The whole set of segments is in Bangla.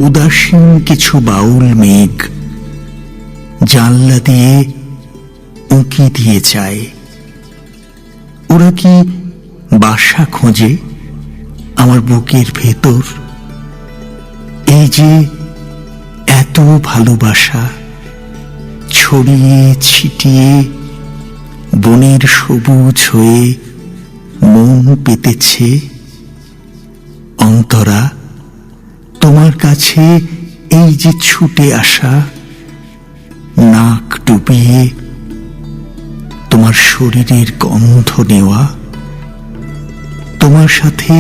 উদাসীন কিছু বাউল মেঘ জানলা দিয়ে উঁকি দিয়ে যায়। ওরা কি বাসা খোঁজে আমার বুকের ভেতর? এই যে এত ভালোবাসা ছড়িয়ে ছিটিয়ে বনের সবুজ হয়ে মন পেতেছে। অন্তরা, তোমার কাছে এই যে ছুটে আসা, নাক ডুবিয়ে তোমার শরীরের গন্ধ নেওয়া, তোমার সাথে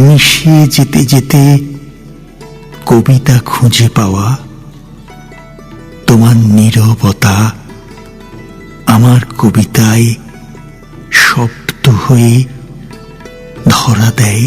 মিশিয়ে যেতে যেতে কবিতা খুঁজে পাওয়া, তোমার নীরবতা আমার কবিতায় শব্দ হয়ে ধরা দেয়।